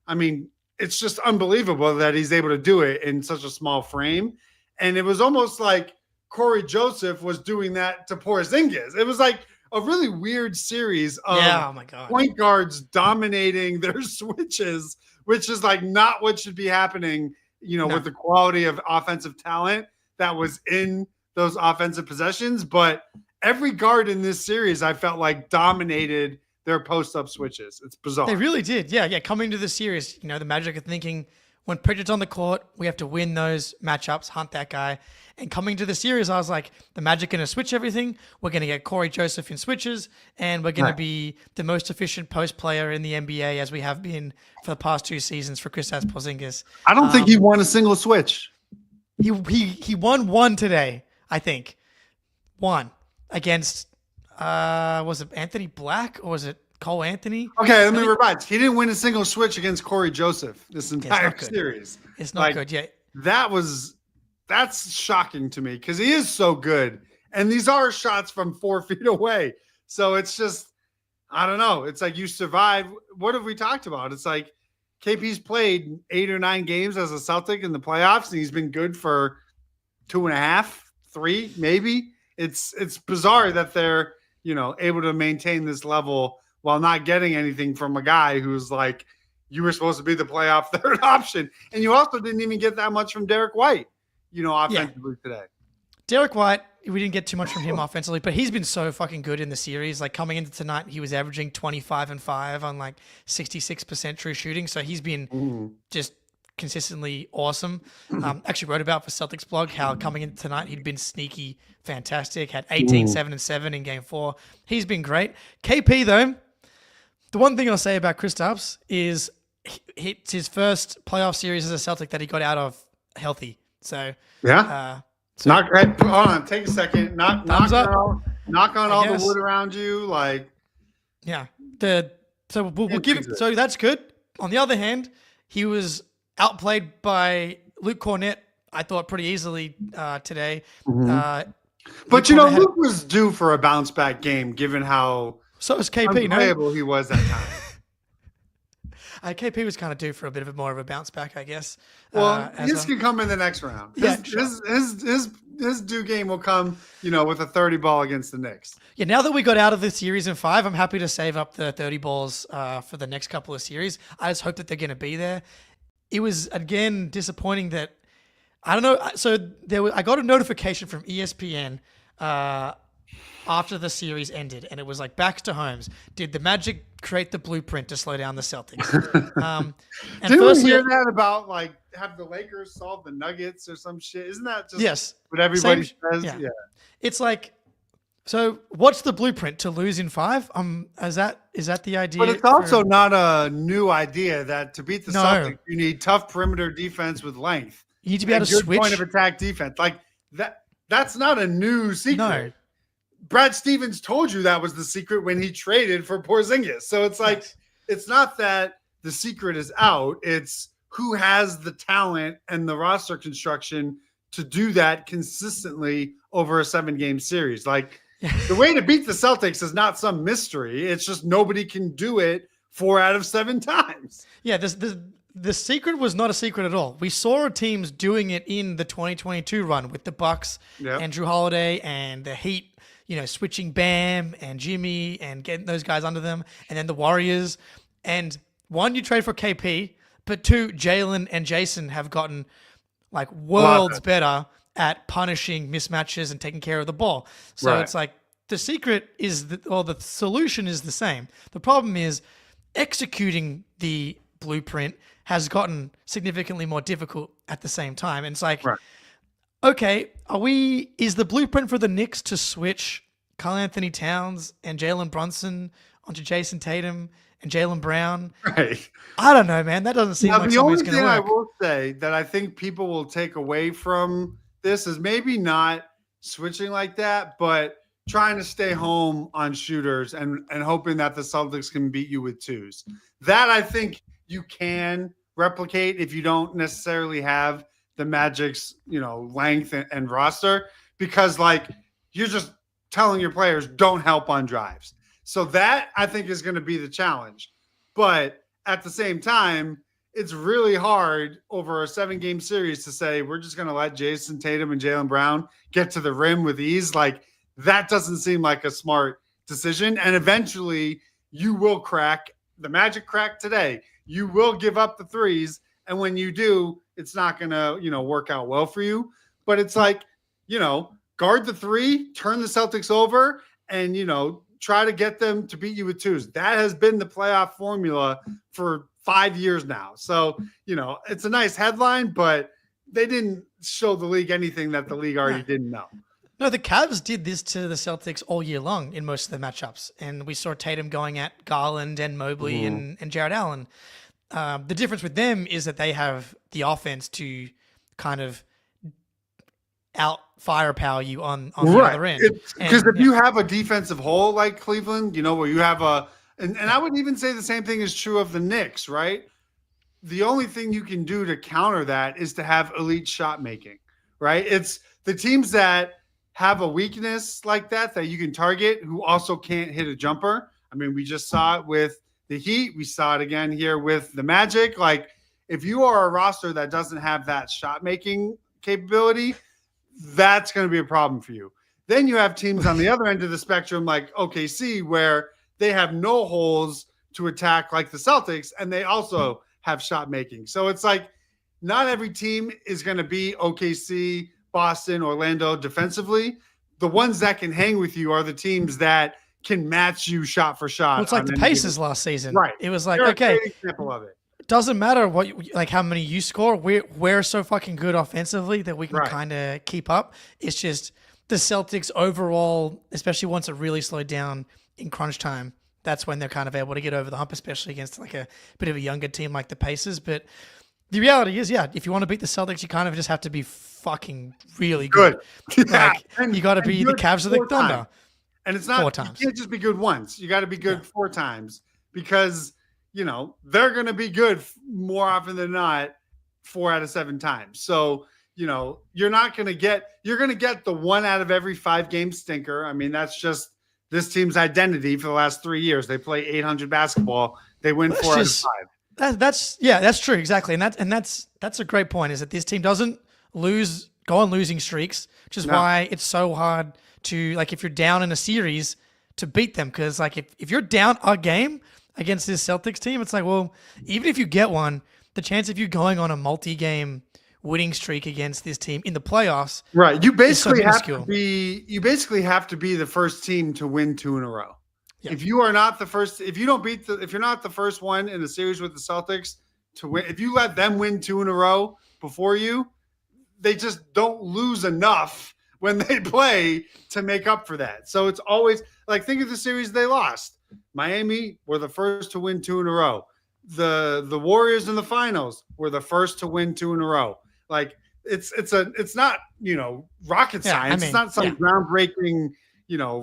I mean, it's just unbelievable that he's able to do it in such a small frame. And it was almost like Corey Joseph was doing that to Porzingis. It was like a really weird series of point guards dominating their switches, which is like not what should be happening, with the quality of offensive talent that was in those offensive possessions. But every guard in this series, I felt like dominated their post-up switches. It's bizarre. They really did. Yeah. Coming to the series, the Magic are thinking when Pritchard's on the court, we have to win those matchups, hunt that guy. And coming to the series, I was like, the Magic going to switch everything. We're going to get Corey Joseph in switches, and we're going to be the most efficient post player in the NBA as we have been for the past 2 seasons for Kristaps Porzingis. I don't think he won a single switch. He won one today, I think. One against, was it Anthony Black or was it Cole Anthony? Okay, let me revise. He didn't win a single switch against Corey Joseph this entire series. It's not good yet. That's shocking to me because he is so good. And these are shots from 4 feet away. So it's just, I don't know. It's like you survive. What have we talked about? It's like KP's played 8 or 9 games as a Celtic in the playoffs, and he's been good for 2.5, 3, maybe. It's bizarre that they're, able to maintain this level while not getting anything from a guy who's like, you were supposed to be the playoff third option. And you also didn't even get that much from Derek White, offensively today. Derek White, we didn't get too much from him offensively, but he's been so fucking good in the series. Like coming into tonight, he was averaging 25 and 5 on like 66% true shooting. So he's been just consistently awesome. Actually wrote about for Celtics blog how coming into tonight, he'd been sneaky fantastic, had 18, 7 and 7 in game 4. He's been great. KP though, the one thing I'll say about Kristaps is it's his first playoff series as a Celtic that he got out of healthy. So hold on, take a second. Knock on all the wood around you, like so we'll give it. So that's good. On the other hand, he was outplayed by Luke Cornett, I thought, pretty easily today. But Luke was due for a bounce back game, given how so was KP. Unplayable he was that time. KP was kind of due for a bit of more of a bounce back, I guess. Well, his can come in the next round. His due game will come, with a 30 ball against the Knicks. Yeah, now that we got out of the series in 5, I'm happy to save up the 30 balls for the next couple of series. I just hope that they're going to be there. It was, again, disappointing that, I don't know. So I got a notification from ESPN after the series ended, and it was like, Baxter Holmes, did the Magic create the blueprint to slow down the Celtics? Didn't we hear that about like have the Lakers solve the Nuggets or some shit? Isn't that just what everybody says? Yeah. It's like, so what's the blueprint to lose in 5? Is that the idea? But it's also not a new idea that to beat the Celtics, you need tough perimeter defense with length. You need to be able to switch point of attack defense. Like that's not a new secret. No. Brad Stevens told you that was the secret when he traded for Porzingis. So it's like, It's not that the secret is out. It's who has the talent and the roster construction to do that consistently over a 7-game series. Like the way to beat the Celtics is not some mystery. It's just nobody can do it 4 out of 7 times. Yeah, the secret was not a secret at all. We saw teams doing it in the 2022 run with the Bucks, and Drew Holiday, and the Heat, switching Bam and Jimmy and getting those guys under them, and then the Warriors. And one, you trade for KP, but two, Jaylen and Jason have gotten like worlds better at punishing mismatches and taking care of the ball. So it's like the secret is the solution is the same. The problem is executing the blueprint has gotten significantly more difficult at the same time. And it's like, okay, is the blueprint for the Knicks to switch Karl Anthony Towns and Jalen Brunson onto Jason Tatum and Jaylen Brown? Right. I don't know, man. That doesn't seem like the something only going thing to work. I will say that I think people will take away from this is maybe not switching like that, but trying to stay home on shooters and hoping that the Celtics can beat you with twos. That I think you can replicate if you don't necessarily have the Magic's, length and roster, because like you're just telling your players don't help on drives. So that I think is going to be the challenge. But at the same time, it's really hard over a 7-game series to say we're just going to let Jason Tatum and Jaylen Brown get to the rim with ease. Like that doesn't seem like a smart decision. And eventually you will crack. The Magic cracked today. You will give up the threes. And when you do, it's not going to, work out well for you. But it's like, guard the three, turn the Celtics over, and, try to get them to beat you with twos. That has been the playoff formula for 5 years now. So, it's a nice headline, but they didn't show the league anything that the league already didn't know. No, the Cavs did this to the Celtics all year long in most of the matchups. And we saw Tatum going at Garland and Mobley and Jared Allen. The difference with them is that they have the offense to kind of out firepower you on the other end. Because if you have a defensive hole like Cleveland, where you have and I would even say the same thing is true of the Knicks, right? The only thing you can do to counter that is to have elite shot making, right? It's the teams that have a weakness like that you can target who also can't hit a jumper. I mean, we just saw it with the Heat. We saw it again here with the Magic. Like, if you are a roster that doesn't have that shot making capability, that's going to be a problem for you. Then you have teams on the other end of the spectrum like OKC where they have no holes to attack like the Celtics, and they also have shot making. So it's like not every team is going to be OKC, Boston, Orlando defensively. The ones that can hang with you are the teams that can match you shot for shot. Well, it's like the Pacers last season. Right. It was like, They're okay, a great example of it. Doesn't matter how many you score. We're so fucking good offensively that we can kind of keep up. It's just the Celtics overall, especially once it really slowed down in crunch time, that's when they're kind of able to get over the hump, especially against like a bit of a younger team like the Pacers. But the reality is, if you want to beat the Celtics, you kind of just have to be fucking really good. Like, you got to be the Cavs or the Thunder. And it's not 4 times. You can't just be good once. You got to be good 4 times because they're going to be good more often than not 4 out of 7 times. So, you're going to get the 1 out of every 5-game stinker. I mean, that's just this team's identity for the last 3 years. They play 800 basketball. They win 4 out of 5. That's true. Exactly. And that's a great point, is that this team doesn't go on losing streaks, which is why it's so hard to, like, if you're down in a series, to beat them. Because like if you're down a game against this Celtics team, it's like, well, even if you get one, the chance of you going on a multi-game winning streak against this team in the playoffs, right? You basically have to be the first team to win 2 in a row. Yeah. If you are not the first, if you're not the first one in the series with the Celtics to win, if you let them win 2 in a row before you, they just don't lose enough when they play to make up for that. So it's always like, think of the series they lost. Miami were the first to win 2 in a row. The Warriors in the finals were the first to win 2 in a row. Like it's not, rocket science. I mean, it's not some groundbreaking,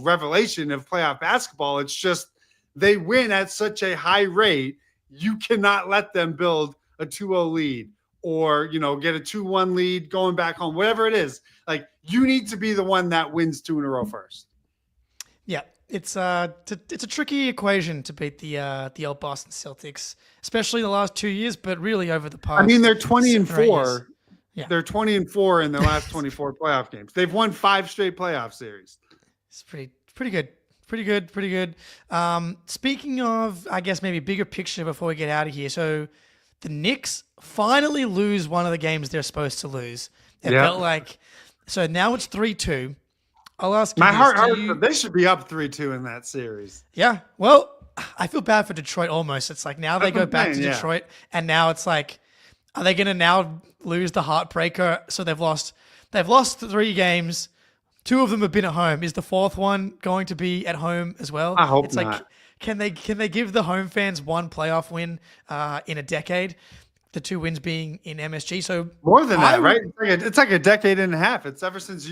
revelation of playoff basketball. It's just they win at such a high rate. You cannot let them build a 2-0 lead or, get a 2-1 lead going back home, whatever it is. Like, you need to be the one that wins 2 in a row first. Yeah, it's a tricky equation to beat the old Boston Celtics, especially the last 2 years, but really over the past. I mean, they're 20-4. Yeah. They're 20-4 in their last 24 playoff games. They've won 5 straight playoff series. It's pretty good. Speaking of, I guess maybe bigger picture before we get out of here. So the Knicks finally lose one of the games they're supposed to lose. It felt like, so now it's 3-2. I'll ask you. My heart hurts. They should be up 3-2 in that series. Yeah. Well, I feel bad for Detroit almost. It's like now they go back to Detroit, and now it's like, are they going to now lose the heartbreaker? So they've lost 3 games. 2 of them have been at home. Is the 4th one going to be at home as well? I hope it's not. Like, can they give the home fans one playoff win in a decade? The 2 wins being in MSG. So more than that, right? It's like a decade and a half. It's ever since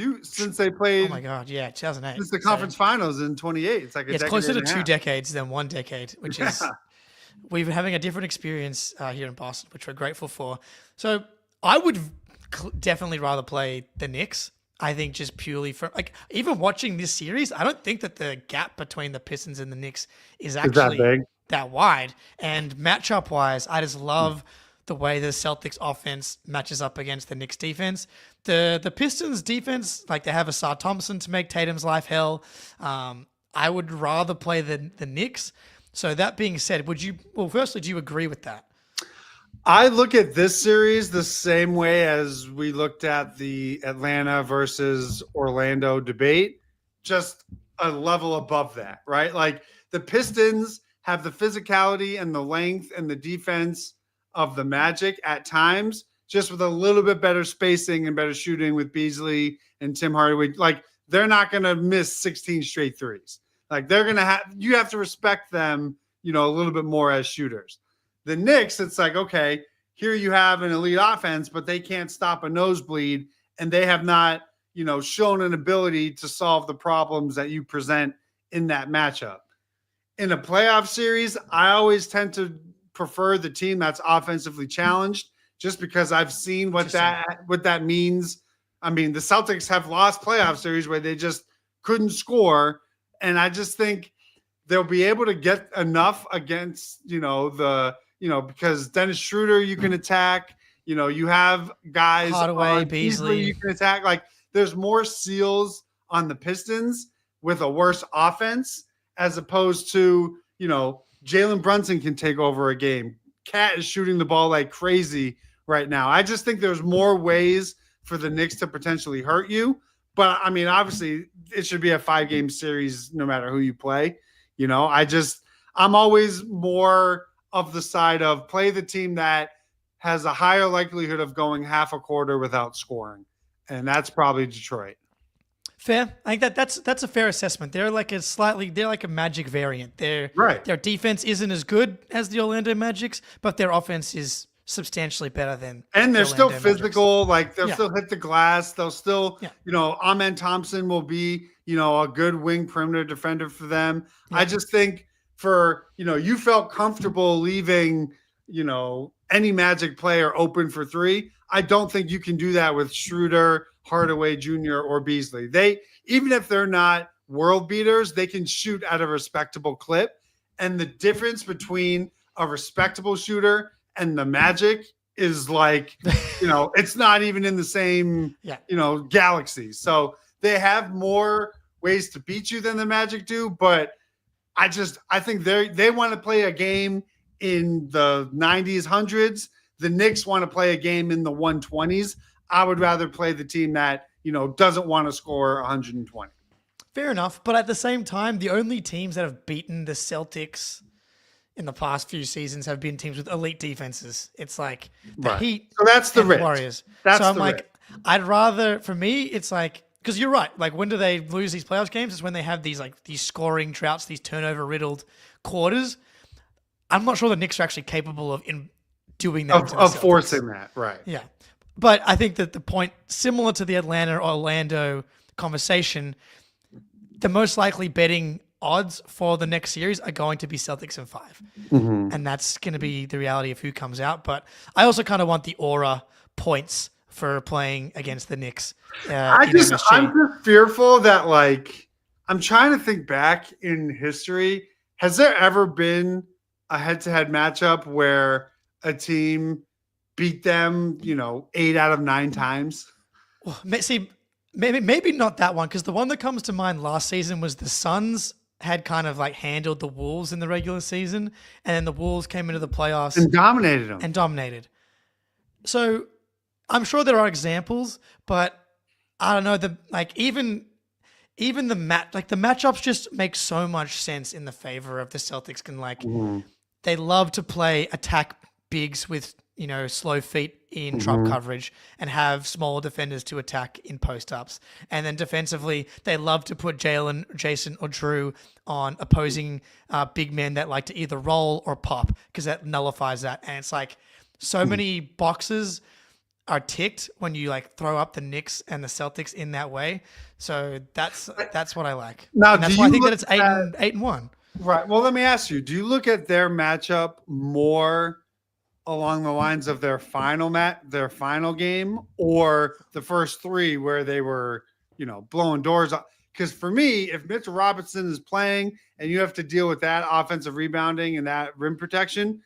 they played. Oh my God, yeah, 2008. Since the conference finals in 28. It's like it's closer to 2 decades than 1 decade, which is we've been having a different experience here in Boston, which we're grateful for. So I would definitely rather play the Knicks. I think just purely for even watching this series, I don't think that the gap between the Pistons and the Knicks is actually that wide. And matchup wise, I just love the way the Celtics offense matches up against the Knicks defense. The Pistons defense, they have Asar Thompson to make Tatum's life hell. I would rather play the Knicks. So that being said, firstly, do you agree with that? I look at this series the same way as we looked at the Atlanta versus Orlando debate, just a level above that, right? Like, the Pistons have the physicality and the length and the defense of the Magic at times, just with a little bit better spacing and better shooting with Beasley and Tim Hardaway. Like, they're not going to miss 16 straight threes. Like, they're going to you have to respect them, a little bit more as shooters. The Knicks, it's like, okay, here you have an elite offense, but they can't stop a nosebleed, and they have not, shown an ability to solve the problems that you present in that matchup. In a playoff series, I always tend to prefer the team that's offensively challenged, just because I've seen what that means. I mean, the Celtics have lost playoff series where they just couldn't score, and I just think they'll be able to get enough against, because Dennis Schroeder you can attack. You have guys Hardaway, Beasley you can attack. Like, there's more seals on the Pistons with a worse offense, as opposed to, Jalen Brunson can take over a game. Cat is shooting the ball like crazy right now. I just think there's more ways for the Knicks to potentially hurt you. But, I mean, obviously, it should be a 5-game series no matter who you play. I'm always more of the side of play the team that has a higher likelihood of going half a quarter without scoring. And that's probably Detroit. Fair. I think that's a fair assessment. They're like a Magic variant. Their defense isn't as good as the Orlando Magic's, but their offense is substantially better than. And they're still physical. Magic's. They'll still hit the glass. They'll still, Amen Thompson will be, a good wing perimeter defender for them. Yeah. I just think you felt comfortable leaving, any Magic player open for 3. I don't think you can do that with Schroeder, Hardaway Jr., or Beasley. Even if they're not world beaters, they can shoot at a respectable clip. And the difference between a respectable shooter and the Magic is like, it's not even in the same, galaxy. So they have more ways to beat you than the Magic do. But I think they want to play a game in the 90s, 100s. The Knicks want to play a game in the 120s. I would rather play the team that, doesn't want to score 120. Fair enough. But at the same time, the only teams that have beaten the Celtics in the past few seasons have been teams with elite defenses. It's like the Heat. So that's the risk. Warriors. I'm like, I'd rather, for me, it's like, because you're right. Like, when do they lose these playoffs games? It's when they have these scoring droughts, these turnover riddled quarters. I'm not sure the Knicks are actually capable of doing that. Of forcing that, right. Yeah. But I think that the point, similar to the Atlanta-Orlando conversation, the most likely betting odds for the next series are going to be Celtics in 5. And that's going to be the reality of who comes out. But I also kind of want the aura points for playing against the Knicks. I'm just fearful that, like, I'm trying to think back in history. Has there ever been a head-to-head matchup where a team beat them, 8 out of 9 times? Well, see, maybe not that one, because the one that comes to mind last season was the Suns had kind of like handled the Wolves in the regular season, and then the Wolves came into the playoffs and dominated them. So I'm sure there are examples, but I don't know. Even the matchups just make so much sense in the favor of the Celtics. They love to play attack bigs with slow feet in drop coverage and have small defenders to attack in post-ups. And then defensively, they love to put Jaylen, Jason, or Drew on opposing big men that like to either roll or pop, because that nullifies that. And it's like so many boxes are ticked when you like throw up the Knicks and the Celtics in that way. So that's what I like. Now, and that's why I think that it's 8-1. Right. Well, let me ask you, do you look at their matchup more along the lines of their final game, or the first 3 where they were, blowing doors up? Because for me, if Mitchell Robinson is playing and you have to deal with that offensive rebounding and that rim protection,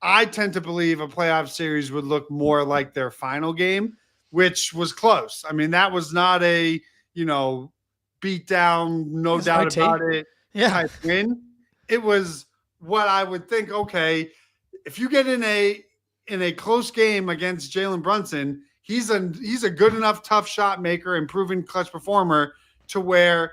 I tend to believe a playoff series would look more like their final game, which was close. I mean, that was not a, beat down, no doubt about it type win. It was what I would think, okay, if you get in a close game against Jaylen Brunson, he's a good enough tough shot maker and proven clutch performer to where,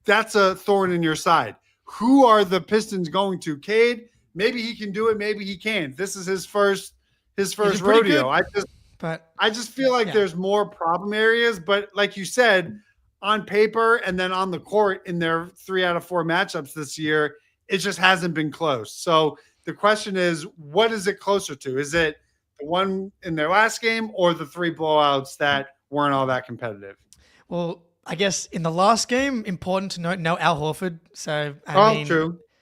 that's a thorn in your side. Who are the Pistons going to? Cade? Maybe he can do it, maybe he can't. This is his first rodeo. I just feel like there's more problem areas, but like you said, on paper and then on the court in their 3 out of 4 matchups this year, it just hasn't been close. So the question is, what is it closer to? Is it the one in their last game or the 3 blowouts that weren't all that competitive? Well, I guess in the last game, important to note, no Al Horford. So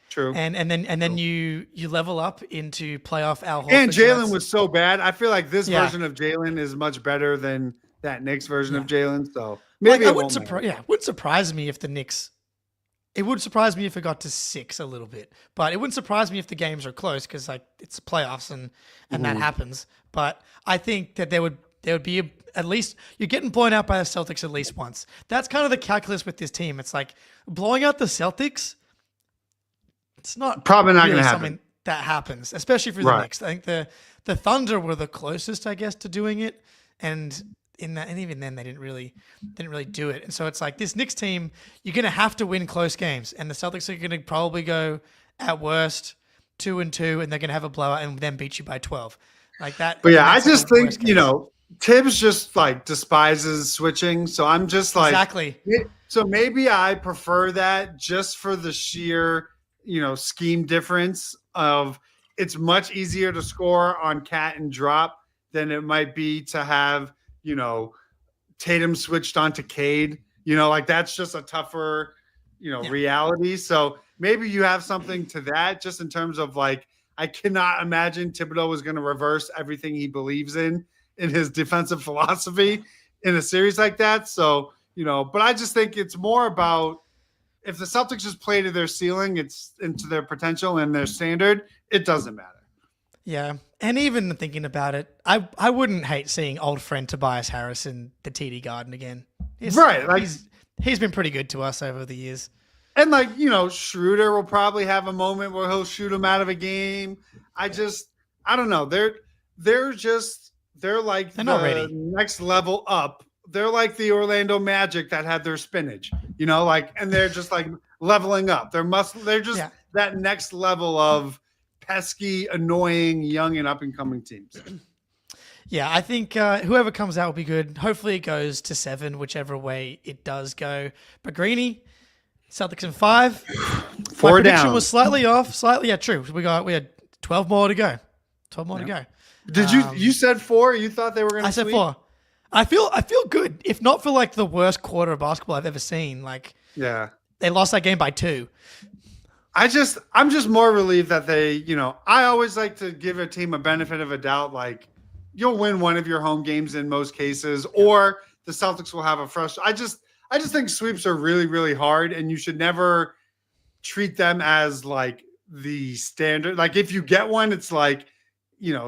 True. And then you level up into playoff Al Horford. And Jaylen was so bad. I feel like this version of Jaylen is much better than that Knicks version of Jaylen. So maybe it wouldn't surprise me if the Knicks. It would surprise me if it got to 6 a little bit, but it wouldn't surprise me if the games are close, because it's playoffs and that happens. But I think that there would be at least, you're getting blown out by the Celtics at least once. That's kind of the calculus with this team. It's like blowing out the Celtics. It's not probably not really going to happen. Something that happens, especially for the Knicks. I think the Thunder were the closest, I guess, to doing it, and even then they didn't really do it. And so it's like this Knicks team, you're going to have to win close games, and the Celtics are going to probably go at worst 2-2, and they're going to have a blowout and then beat you by 12, like that. But yeah, I just think Tibbs just like despises switching, so I'm just like exactly. So maybe I prefer that just for the sheer scheme difference of it's much easier to score on cat and drop than it might be to have Tatum switched onto Cade. Like that's just a tougher, reality. So maybe you have something to that, just in terms of like, I cannot imagine Thibodeau is going to reverse everything he believes in his defensive philosophy in a series like that. So, but I just think it's more about, if the Celtics just play to their ceiling, it's into their potential and their standard, it doesn't matter. Yeah. And even thinking about it, I wouldn't hate seeing old friend Tobias Harris in the TD Garden again. He's been pretty good to us over the years. And Schroeder will probably have a moment where he'll shoot him out of a game. I don't know. They're like not ready. Next level up. They're like the Orlando Magic that had their spinach, and they're just like leveling up. They're just that next level of pesky, annoying, young and up and coming teams. Yeah, I think whoever comes out will be good. Hopefully it goes to 7, whichever way it does go. But Greeny, Celtics in 5. 4 My down. prediction was slightly off. Yeah, true. We had 12 more to go. 12 more to go. Did you said 4? You thought they were going to? I said 4. I feel good. If not for like the worst quarter of basketball I've ever seen, they lost that game by 2. I'm just more relieved that they, I always like to give a team a benefit of a doubt. Like, you'll win one of your home games in most cases, or the Celtics will have a fresh. I just think sweeps are really, really hard, and you should never treat them as like the standard. Like, if you get one, it's like,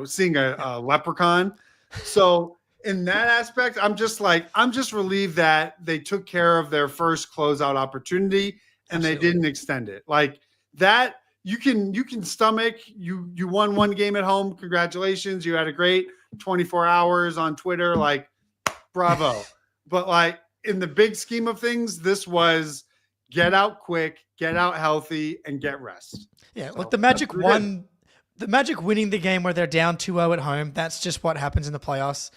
seeing a leprechaun. So in that aspect, I'm just relieved that they took care of their first closeout opportunity and Absolutely. They didn't extend it. Like that, you can stomach. You won one game at home. Congratulations. You had a great 24 hours on Twitter. Like, bravo. But like in the big scheme of things, this was get out quick, get out healthy, and get rest. Yeah, so, look, the Magic won. The Magic winning the game where they're down 2-0 at home, that's just what happens in the playoffs.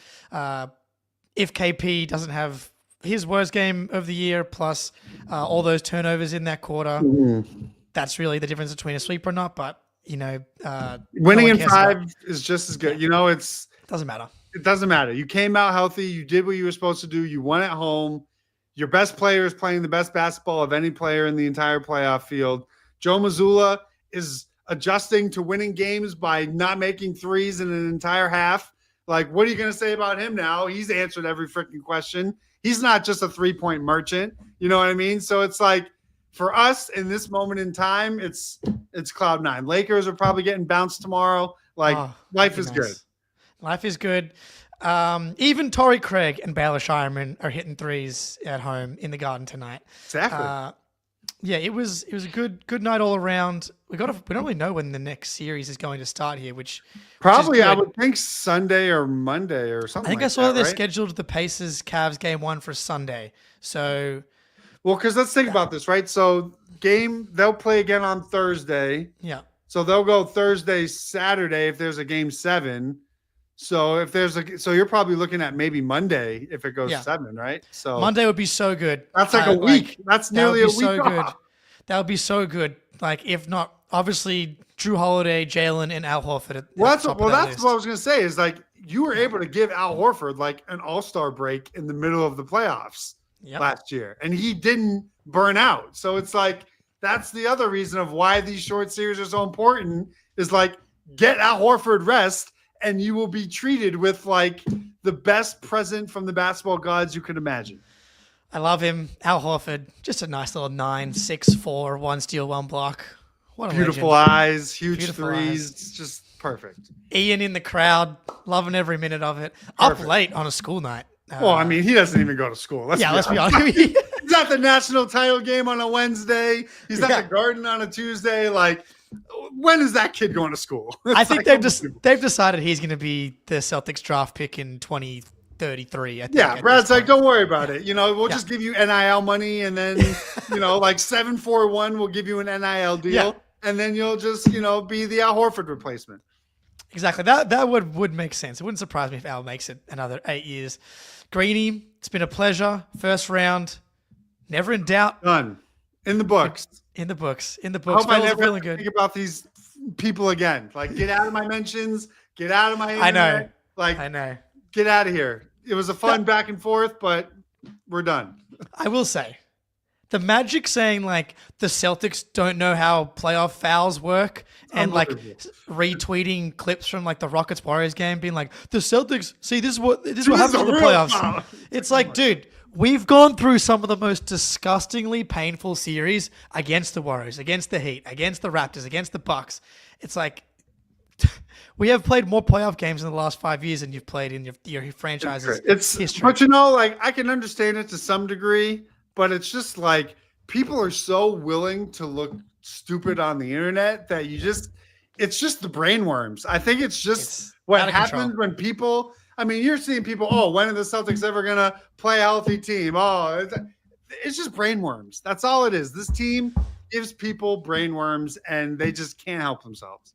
If KP doesn't have his worst game of the year, plus all those turnovers in that quarter, that's really the difference between a sweep or not. But, winning in 5 is just as good. It doesn't matter. It doesn't matter. You came out healthy. You did what you were supposed to do. You won at home. Your best player is playing the best basketball of any player in the entire playoff field. Joe Mazzulla is adjusting to winning games by not making threes in an entire half. Like, what are you going to say about him now? He's answered every freaking question. He's not just a 3-point merchant. You know what I mean? So it's like, for us in this moment in time, it's cloud 9. Lakers are probably getting bounced tomorrow. Like, life is good. Life is good. Even Torrey Craig and Baylor Shireman are hitting threes at home in the Garden tonight. Exactly. Yeah, it was a good night all around. We don't really know when the next series is going to start here, which probably I would think Sunday or Monday or something. I think I saw they're right? scheduled the Pacers Cavs game 1 for Sunday. So, well, because let's think about this, right? So they'll play again on Thursday. Yeah. So they'll go Thursday, Saturday if there's a game 7. So so you're probably looking at maybe Monday if it goes 7, right? So Monday would be so good. That's like a week. That's nearly a week off. That would be so good. Like, if not, obviously Drew Holiday, Jaylen, and Al Horford. That's what I was going to say. Is like you were able to give Al Horford like an all-star break in the middle of the playoffs last year, and he didn't burn out. So it's like that's the other reason of why these short series are so important. Is like get Al Horford rest. And you will be treated with like the best present from the basketball gods you could imagine. I love him. Al Horford, just a nice little 9, 6, 4, 1 steal, 1 block. What a beautiful legend. Eyes, huge beautiful threes, eyes. Just perfect. Ian in the crowd, loving every minute of it. Perfect. Up late on a school night. Well, I mean, he doesn't even go to school. Let's be honest. He's at the national title game on a Wednesday. He's at the Garden on a Tuesday. Like, when is that kid going to school? I think they've decided he's going to be the Celtics draft pick in 2033. I think. Yeah, Brad's like, don't worry about it. We'll just give you NIL money, and then like 741 will give you an NIL deal, and then you'll just be the Al Horford replacement. Exactly. That would make sense. It wouldn't surprise me if Al makes it another 8 years. Greeny, it's been a pleasure. First round, never in doubt. Done. In the books. In the books. I hope I never have to think about these people again. Like, get out of my mentions. Get out of my internet. I know. Get out of here. It was a fun back and forth, but we're done. I will say, the Magic saying, like, the Celtics don't know how playoff fouls work and, like, retweeting clips from, like, the Rockets-Warriors game being like, the Celtics, see, this is what happens in the playoffs. Foul. It's like, dude, we've gone through some of the most disgustingly painful series against the Warriors, against the Heat, against the Raptors, against the Bucks. It's like, we have played more playoff games in the last 5 years than you've played in your franchise's history. But like, I can understand it to some degree, but it's just like people are so willing to look stupid on the internet that it's just the brainworms. I think it's what happens when people, I mean, you're seeing people, when are the Celtics ever going to play a healthy team? It's just brainworms. That's all it is. This team gives people brainworms and they just can't help themselves.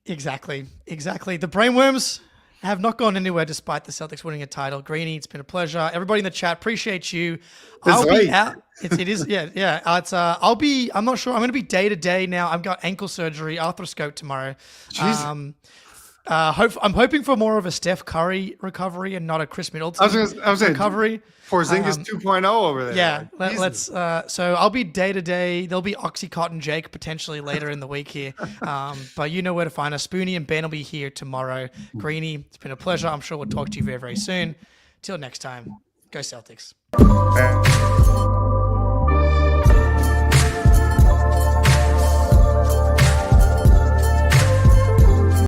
Exactly. The brainworms have not gone anywhere despite the Celtics winning a title. Greeny, it's been a pleasure. Everybody in the chat, appreciate you. I'll be out. It is. Yeah. I'm not sure. I'm going to be day to day now. I've got ankle surgery, arthroscope tomorrow. I'm hoping for more of a Steph Curry recovery and not a Chris Middleton I was saying, recovery. Porzingis 2.0 over there. Yeah, like, let's. So I'll be day to day. There'll be Oxycontin Jake potentially later in the week here. But you know where to find us. Spoonie and Ben will be here tomorrow. Greeny, it's been a pleasure. I'm sure we'll talk to you very, very soon. Till next time, go Celtics.